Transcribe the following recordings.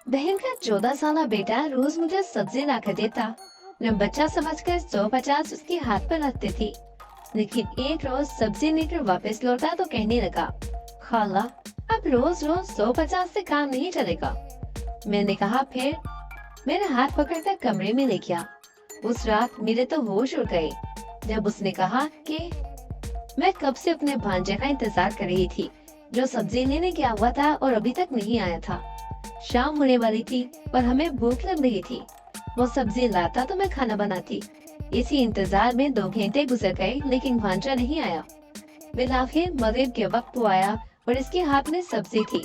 बहन का 14 साल बेटा रोज मुझे सब्जी ला कर देता। मैं बच्चा समझकर 150 उसके हाथ पर रखती थी। लेकिन एक रोज सब्जी लेकर वापस लौटा तो कहने लगा, खाला, अब रोज रोज 150 से काम नहीं चलेगा। मैंने कहा फिर? मेरा हाथ पकड़कर कमरे में ले गया। उस रात मेरे तो होश उड़ गए जब उसने कहा कि मैं कब से अपने भांजे का इंतजार कर रही थी, जो सब्जी लेने गया हुआ था और अभी तक नहीं आया था। शाम होने वाली थी और हमें भूख लग रही थी। वो सब्जी लाता तो मैं खाना बनाती। इसी इंतजार में 2 घंटे गुजर गए, लेकिन भांजा नहीं आया। बिलाखिर मगरिब के वक्त वो आया और इसके हाथ में सब्जी थी।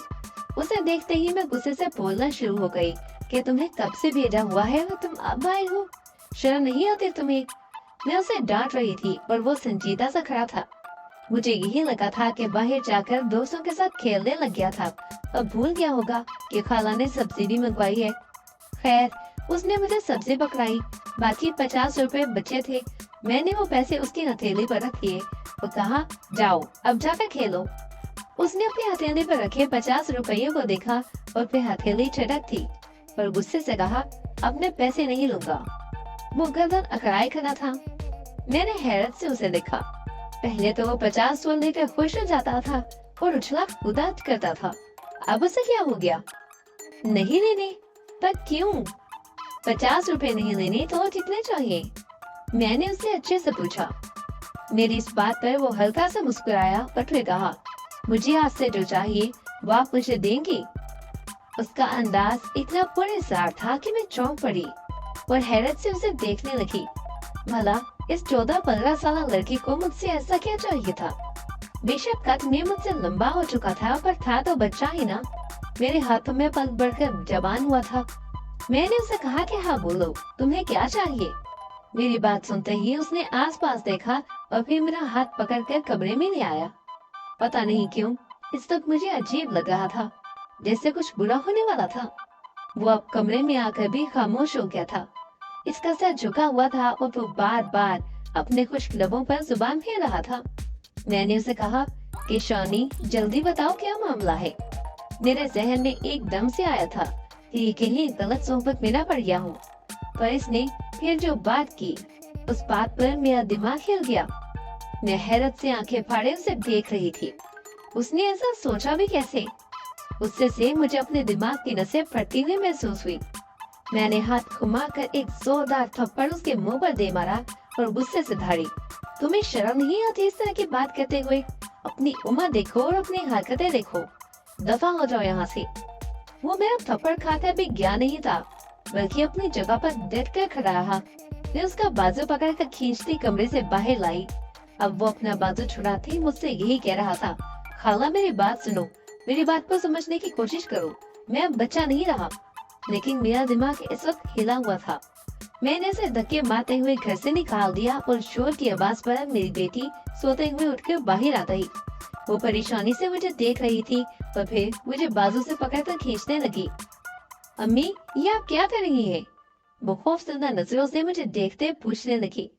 उसे देखते ही मैं गुस्से से बोलना शुरू हो गई कि तुम्हें कब से भेजा हुआ है और तुम अब आए हो, शर्म नहीं आती तुम्हें? मैं उसे डांट रही थी और वो संजीदा सा खड़ा था। मुझे यही लगा था कि बाहर जाकर दोस्तों के साथ खेलने लग गया था। अब भूल गया होगा कि खाला ने सब्जी भी मंगवाई है। खैर, उसने मुझे सब्जी पकड़ाई। बाकी 50 रुपए बचे थे। मैंने वो पैसे उसकी हथेली पर रख दिए और कहा, जाओ अब जाकर खेलो। उसने अपनी हथेली पर रखे 50 रुपये को देखा और फिर हथेली चटक थी और गुस्से से कहा, अब मैं पैसे नहीं लूंगा। वो गर्दन अकड़ाए खड़ा था। मैंने हैरत से उसे देखा। पहले तो वो 50 सोल लेकर खुश हो जाता था और उछला कूदा करता था। अब उसे क्या हो गया? नहीं लेने? पर क्यों? 50 रुपए नहीं लेने तो कितने चाहिए? मैंने उससे अच्छे से पूछा। मेरी इस बात पर वो हल्का सा मुस्कुराया और फिर कहा, मुझे आपसे जो चाहिए वो आप मुझे देंगी? उसका अंदाज इतना पुरस्कार था कि मैं चौंक पड़ी और हैरत से उसे देखने लगी। भला इस 14-15 साल लड़की को मुझसे ऐसा क्या चाहिए था? बेशक कद में मुझसे लंबा हो चुका था, पर था तो बच्चा ही ना। मेरे हाथों में पल बढ़कर जवान हुआ था। मैंने उसे कहा कि हाँ बोलो, तुम्हें क्या चाहिए? मेरी बात सुनते ही उसने आसपास देखा और फिर मेरा हाथ पकड़कर कमरे में ले आया। पता नहीं क्यों इस वक्त मुझे अजीब लग रहा था, जैसे कुछ बुरा होने वाला था। वो अब कमरे में आकर भी खामोश हो गया था। इसका सर झुका हुआ था और वो बार बार अपने खुश्क लबों पर जुबान फेर रहा था। मैंने उसे कहा कि शौनी, जल्दी बताओ क्या मामला है। मेरे जहन में एकदम से आया था कि कहीं गलत सोहबत में न पड़ गया हूँ। पर इसने फिर जो बात की, उस बात पर मेरा दिमाग हिल गया। मैं हैरत से आंखें फाड़े उसे देख रही थी। उसने ऐसा सोचा भी कैसे? गुस्से से मुझे अपने दिमाग की नसें फटती हुई महसूस हुई। मैंने हाथ घुमाकर एक जोरदार थप्पड़ उसके मुंह पर दे मारा और गुस्से से धाड़ी, तुम्हें शर्म नहीं आती इस तरह की बात करते हुए? अपनी उम्र देखो और अपनी हरकतें देखो। दफा हो जाओ यहाँ से। वो मेरा थप्पड़ खाकर भी गया नहीं था, बल्कि अपनी जगह पर डट कर खड़ा रहा। मैं उसका बाजू पकड़कर खींचती कमरे से बाहर लाई। अब वो अपना बाजू छुड़ाती मुझसे यही कह रहा था, खाला मेरी बात सुनो, मेरी बात को समझने की कोशिश करो। मैं अब बच्चा नहीं रहा। लेकिन मेरा दिमाग इस वक्त हिला हुआ था। मैंने उसे धक्के मारते हुए घर से निकाल दिया और शोर की आवाज पर मेरी बेटी सोते हुए उठकर बाहर आ गई। वो परेशानी से मुझे देख रही थी और फिर मुझे बाजू से पकड़कर खींचने लगी। अम्मी, ये आप क्या कर रही हैं? वो खौफजदा नजरों से मुझे देखते पूछने लगी।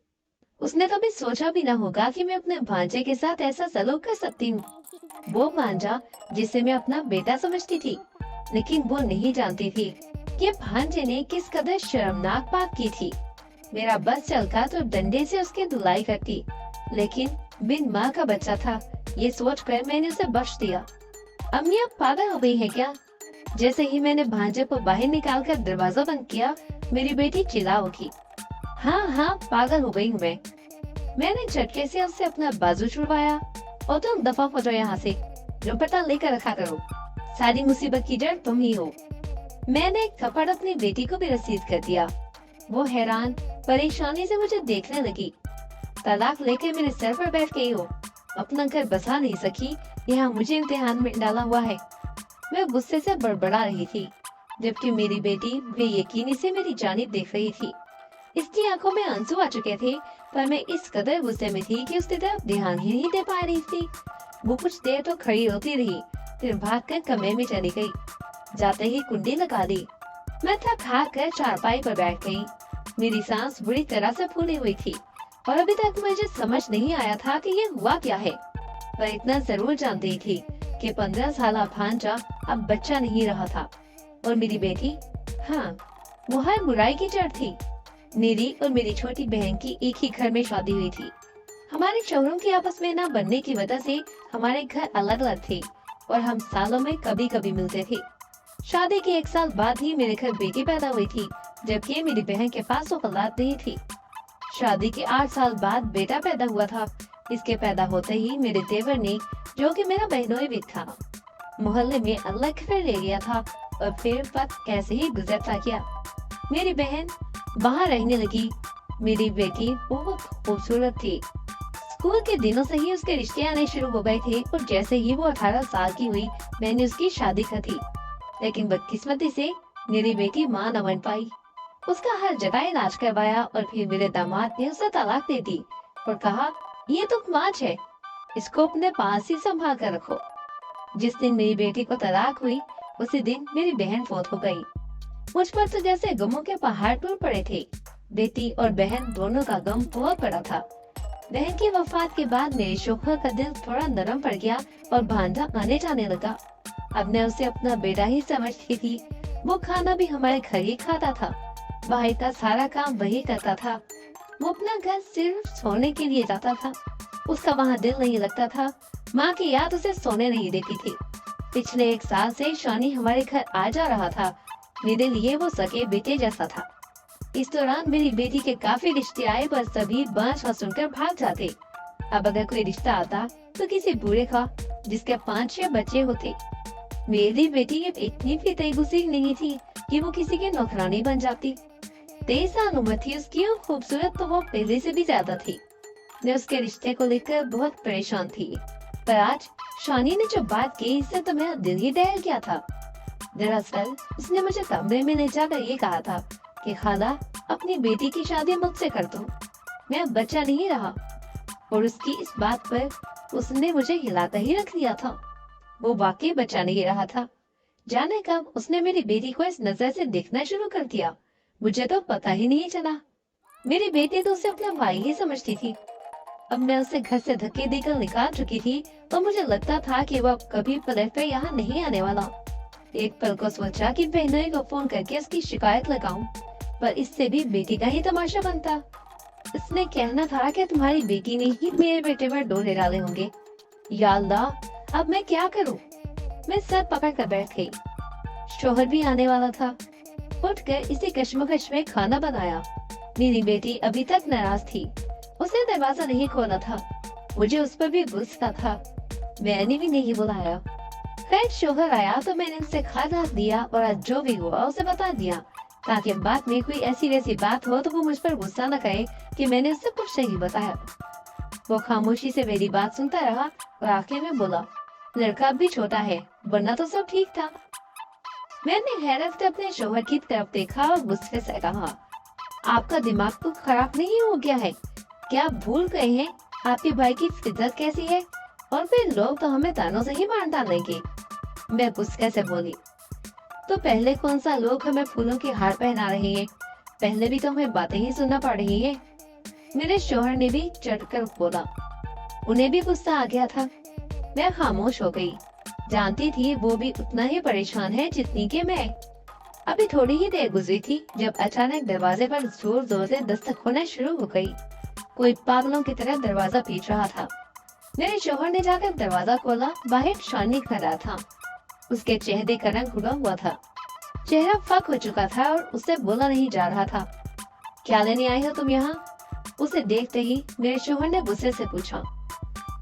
उसने कभी सोचा भी न होगा कि मैं अपने भांजे के साथ ऐसा सलूक कर सकती हूँ। वो भांजा जिसे मैं अपना बेटा समझती थी, लेकिन वो नहीं जानती थी कि भांजे ने किस कदर शर्मनाक बात की थी। मेरा बस चलता तो डंडे से उसकी धुलाई करती, लेकिन बिन माँ का बच्चा था, ये सोचकर मैंने उसे बख्श दिया। अम्मी अब पागल हो गई है क्या? जैसे ही मैंने भांजे को बाहर निकालकर दरवाजा बंद किया, मेरी बेटी चिल्ला उठी, हाँ हाँ पागल हो गई हूँ मैं। मैंने झटके से उससे अपना बाजू छुड़वाया और तुम दफा हो जाओ यहाँ से, दुपट्टा लेकर रखा करो, सारी मुसीबत की जड़ तुम ही हो। मैंने एक थप्पड़ अपनी बेटी को भी रसीद कर दिया। वो हैरान परेशानी से मुझे देखने लगी। तलाक लेकर मेरे सर पर बैठ गई हो, अपना घर बसा नहीं सकी, यहाँ मुझे इम्तिहान में डाला हुआ है। मैं गुस्से से बड़बड़ा रही थी, जबकि मेरी बेटी बेयकीनी से मेरी जानिब देख रही थी। इसकी आंखों में आंसू आ चुके थे, पर मैं इस कदर गुस्से में थी कि उसकी तरफ ध्यान ही नहीं दे पा रही थी। वो कुछ देर तो खड़ी होती रही, फिर भागकर कमरे में चली गई। जाते ही कुंडी लगा दी। मैं थक हार कर चारपाई पर बैठ गई। मेरी सांस बुरी तरह से फूली हुई थी और अभी तक मुझे समझ नहीं आया था कि ये हुआ क्या है। पर इतना जरूर जानती थी कि 15 साल भांजा अब बच्चा नहीं रहा था। और मेरी बेटी, हाँ, वो हर बुराई की जड़ थी। मेरी और मेरी छोटी बहन की एक ही घर में शादी हुई थी। हमारे शोहरों के आपस में न बनने की वजह से हमारे घर अलग अलग थे और हम सालों में कभी कभी मिलते थे। शादी के 1 साल बाद ही मेरे घर बेटी पैदा हुई थी, जबकि मेरी बहन के पास वो औलाद नहीं थी। शादी के 8 साल बाद बेटा पैदा हुआ था। इसके पैदा होते ही मेरे देवर ने, जो कि मेरा बहनोई भी था, मोहल्ले में अलग घर ले लिया था और फिर वक्त कैसे ही गुजरता गया। मेरी बहन बाहर रहने लगी। मेरी बेटी बहुत खूबसूरत थी। स्कूल के दिनों से ही उसके रिश्ते आने शुरू हो गए थे और जैसे ही वो 18 साल की हुई, मैंने उसकी शादी कर दी। लेकिन बदकिस्मती से मेरी बेटी मां न बन पाई। उसका हर जगह इलाज करवाया और फिर मेरे दामाद ने उसे तलाक दे दी और कहा, ये तो माच है, इसको अपने पास ही संभाल कर रखो। जिस दिन मेरी बेटी को तलाक हुई, उसी दिन मेरी बहन फौत हो गई। मुझ पर तो जैसे गमों के पहाड़ टूट पड़े थे। बेटी और बहन दोनों का गम बहुत बड़ा था। बहन की वफात के बाद मेरे शौहर का दिल थोड़ा नरम पड़ गया और भांजा आने जाने लगा। अब मैं उसे अपना बेटा ही समझती थी। वो खाना भी हमारे घर ही खाता था। बाहर का सारा काम वही करता था। वो अपना घर सिर्फ सोने के लिए जाता था। उसका वहाँ दिल नहीं लगता था। माँ की याद उसे सोने नहीं देती थी। पिछले 1 साल से शानी हमारे घर आ जा रहा था। मेरे लिए वो सगे बेटे जैसा था। इस दौरान मेरी बेटी के काफी रिश्ते आए, पर सभी बाँझ सुनकर भाग जाते। अब अगर कोई रिश्ता आता तो किसी बूढ़े का, जिसके 5-6 बच्चे होते। मेरी बेटी अब इतनी भी तेगुसी नहीं थी कि वो किसी की नौकरानी बन जाती। 23 साल उम्र थी उसकी और खूबसूरत तो वो पहले से भी ज्यादा थी। मैं उसके रिश्ते को लेकर बहुत परेशान थी, पर आज शानी ने जो बात की, इससे तो मेरा दिल ही दहल गया था। दरअसल उसने मुझे कमरे में ले जाकर ये कहा था कि खाला, अपनी बेटी की शादी मुझसे कर दो, मैं अब बच्चा नहीं रहा। और उसकी इस बात पर उसने मुझे हिलाता ही रख दिया था। वो वाकई बच्चा नहीं रहा था। जाने कब उसने मेरी बेटी को इस नजर से देखना शुरू कर दिया, मुझे तो पता ही नहीं चला। मेरी बेटी तो उसे अपना भाई ही समझती थी। अब मैं उसे घर से धक्के देकर निकाल चुकी थी, तो मुझे लगता था कि वह कभी पलट कर यहाँ नहीं आने वाला। एक पल को सोचा कि बहनोई को फोन करके उसकी शिकायत लगाऊं, पर इससे भी बेटी का ही तमाशा बनता। उसने कहना था कि तुम्हारी बेटी ने ही मेरे बेटे पर डोरे डाले होंगे। या अल्लाह, अब मैं क्या करूं? मैं सर पकड़ कर बैठ गई। शोहर भी आने वाला था। उठकर इसी कश्मकश में खाना बनाया। मेरी बेटी अभी तक नाराज थी। उसे दरवाजा नहीं खोला था। मुझे उस पर भी गुस्सा था। मैंने भी नहीं बुलाया। खैर शोहर आया तो मैंने उसे खाना दिया और आज जो भी हुआ उसे बता दिया, ताकि बाद में कोई ऐसी वैसी बात हो तो वो मुझ पर गुस्सा न करे कि मैंने उससे कुछ नहीं बताया। वो खामोशी से मेरी बात सुनता रहा और आखिर में बोला, लड़का भी छोटा है, वरना तो सब ठीक था। मैंने हैरत से अपने शोहर की तरफ देखा और गुस्से से कहा, आपका दिमाग तो खराब नहीं हो गया है? क्या आप भूल गए हैं आपके भाई की फितरत कैसी है? और फिर लोग तो हमें तानों से ही मार डालेंगे। मैं गुस्से से बोली, तो पहले कौन सा लोग हमें फूलों के हार पहना रहे हैं? पहले भी तो हमें बातें ही सुनना पड़ रही है। मेरे शोहर ने भी चढ़कर बोला। उन्हें भी गुस्सा आ गया था। मैं खामोश हो गई। जानती थी वो भी उतना ही परेशान है जितनी कि मैं। अभी थोड़ी ही देर गुजरी थी जब अचानक दरवाजे पर जोर जोर से दस्तक होना शुरू हो गई। कोई पागलों की तरह दरवाजा पीट रहा था। मेरे शोहर ने जाकर दरवाजा खोला। बाहर शानी खड़ा था। उसके चेहरे का रंग उड़ा हुआ था। चेहरा फक हो चुका था और उससे बोला नहीं जा रहा था। क्या लेने आई हो तुम यहाँ? उसे देखते ही मेरे शोहर ने गुस्से से पूछा।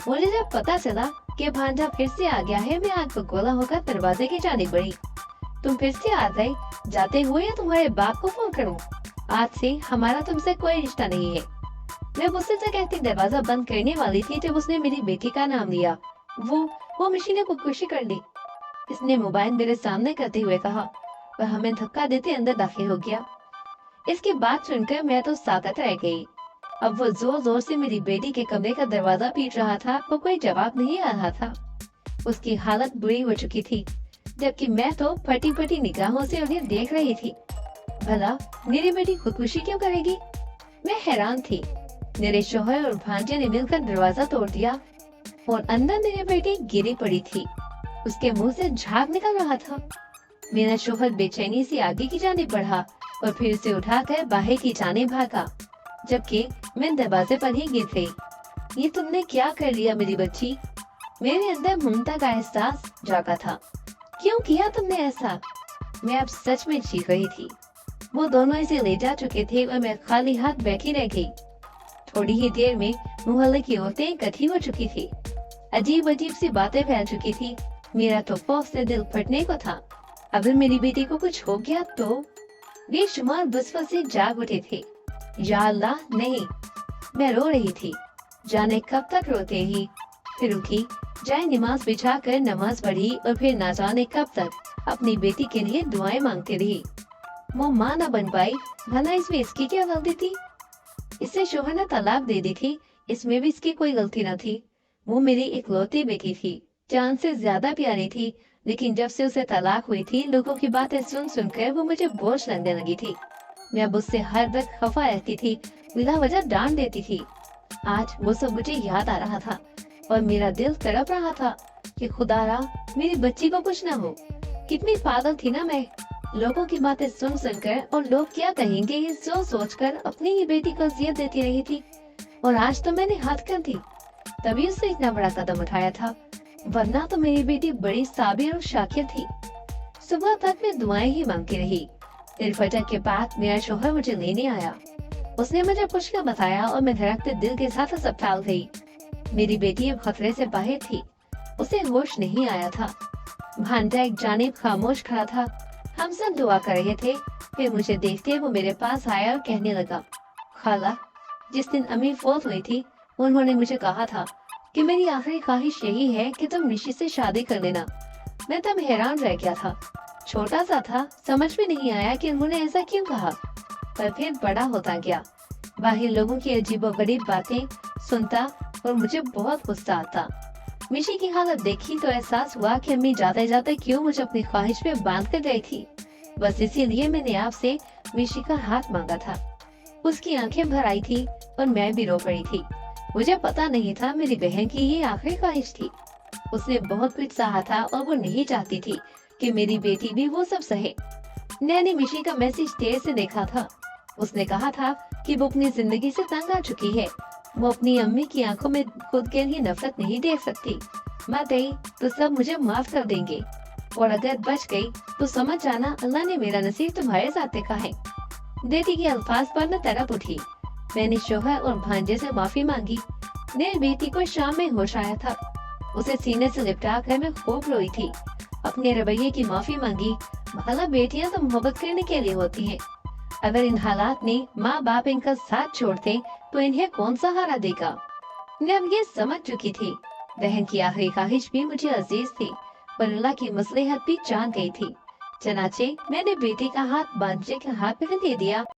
मुझे जब पता चला कि भांजा फिर से आ गया है, मैं आग को गोला होकर दरवाजे की जाने बढ़ी। तुम फिर से आ गए, जाते हुए या तुम्हारे बाप को फोन करूं? आज से हमारा तुमसे कोई रिश्ता नहीं है। मैं गुस्से से कहती दरवाजा बंद करने वाली थी जब उसने मेरी बेटी का नाम लिया। वो मशीन ने खुदकुशी कर ली। इसने मोबाइल मेरे सामने करते हुए कहा। वह हमें धक्का देते अंदर दाखिल हो गया। इसकी बात सुनकर मैं तो साकत रह गई। अब वो जोर जोर से मेरी बेटी के कमरे का दरवाजा पीट रहा था, वो कोई जवाब नहीं आ रहा था। उसकी हालत बुरी हो चुकी थी, जबकि मैं तो फटी फटी निगाहों से उन्हें देख रही थी। भला मेरी बेटी खुदकुशी क्यों करेगी? मैं हैरान थी। मेरे शोहर और भांजे ने मिलकर दरवाजा तोड़ दिया और अंदर मेरी बेटी गिरी पड़ी थी। उसके मुंह से झाग निकल रहा था। मेरा शोहर बेचैनी से आगे की जाने बढ़ा और फिर उसे उठाकर बाहर की जाने भागा, जबकि मैं दरवाजे पर ही गिर गई। ये तुमने क्या कर लिया मेरी बच्ची? मेरे अंदर ममता का एहसास जागा था। क्यों किया तुमने ऐसा? मैं अब सच में चीख रही थी। वो दोनों इसे ले जा चुके थे और मैं खाली हाथ बैठी रह गई। थोड़ी ही देर में मोहल्ले की औरतें इकट्ठी हो चुकी थी। अजीब अजीब सी बातें फैल चुकी थी। मेरा तो खौफ से दिल फटने को था। अगर मेरी बेटी को कुछ हो गया तो? बेशुमार बसवा से जाग उठे थे। या अल्लाह, नहीं। मैं रो रही थी, जाने कब तक रोते ही। फिर उठी, जाए नमाज बिछाकर नमाज पढ़ी और फिर ना जाने कब तक अपनी बेटी के लिए दुआएं मांगती रही। वो माँ न बन पाई, भला इसमें इसकी क्या गलती थी? इसे शोहर ने तलाक दे दी थी, इसमें भी इसकी कोई गलती न थी। वो मेरी इकलौती बेटी थी, जान से ज्यादा प्यारी थी, लेकिन जब से उसे तलाक हुई थी, लोगों की बातें सुन सुनकर वो मुझे बोझ लगने लगी थी। मैं अब उससे हर वक्त खफा रहती थी, बिला वजह डांट देती थी। आज वो सब मुझे याद आ रहा था और मेरा दिल तड़प रहा था कि खुदारा मेरी बच्ची को कुछ न हो। कितनी पागल थी ना मैं। लोगों की बातें सुन सुनकर और लोग क्या कहेंगे ये सोच सोचकर अपनी ही बेटी को अजियत देती रही थी। और आज तो मैंने हाथ कर दी, तभी उससे इतना बड़ा कदम उठाया था, वरना तो मेरी बेटी बड़ी साबिर और शाकिर थी। सुबह तक मैं दुआएं ही मांगती रही। फिर फजर के बाद मेरा शोहर मुझे लेने आया। उसने मुझे कुछ न बताया और मैं धड़कते दिल के साथ अस्पताल गई। मेरी बेटी अब खतरे से बाहर थी, उसे होश नहीं आया था। भांजा एक जानिब खामोश खड़ा था। हम सब दुआ कर रहे थे। फिर मुझे देखते वो मेरे पास आया और कहने लगा, खाला, जिस दिन अम्मी फौत हुई थी, उन्होंने मुझे कहा था कि मेरी आखिरी ख्वाहिश यही है कि तुम निशी से शादी कर लेना। मैं तब हैरान रह गया था, छोटा सा था, समझ में नहीं आया कि उन्होंने ऐसा क्यों कहा। पर फिर बड़ा होता गया, बाहर लोगों की अजीबोगरीब बातें सुनता और मुझे बहुत गुस्सा आता। मिशी की हालत देखी तो एहसास हुआ कि अम्मी जाते जाते क्यों मुझे अपनी ख्वाहिश में बांध कर गई थी। बस इसीलिए मैंने आपसे मिशी का हाथ मांगा था। उसकी आंखें भर आई थी और मैं भी रो पड़ी थी। मुझे पता नहीं था मेरी बहन की ये आखिरी ख्वाहिश थी। उसने बहुत कुछ सहा था और वो नहीं चाहती थी कि मेरी बेटी भी वो सब सहे। मैंने मिशी का मैसेज देर से देखा था। उसने कहा था कि वो अपनी जिंदगी से तंग आ चुकी है। वो अपनी अम्मी की आंखों में खुद के लिए नफरत नहीं देख सकती। मैं गई तो सब मुझे माफ कर देंगे, और अगर बच गई तो समझ जाना अल्लाह ने मेरा नसीब तुम्हारे साथ देखा है। बेटी के अल्फाज पर न तड़प उठी। मैंने शोहर और भांजे से माफी मांगी। मेरी बेटी को शाम में होश आया था। उसे सीने से लिपटा कर मैं खूब रोई थी। अपने रवैये की माफी मांगी। भला बेटियां तो मोहब्बत करने के लिए होती हैं। अगर इन हालात में माँ बाप इनका साथ छोड़ते तो इन्हें कौन सहारा देगा। मैं अब ये समझ चुकी थी। बहन की आखिरी ख्वाहिश भी मुझे अजीज थी, पर अल्लाह की मसलहत भी जान गई थी। चनाचे मैंने बेटी का हाथ भांजे के हाथ में दे दिया।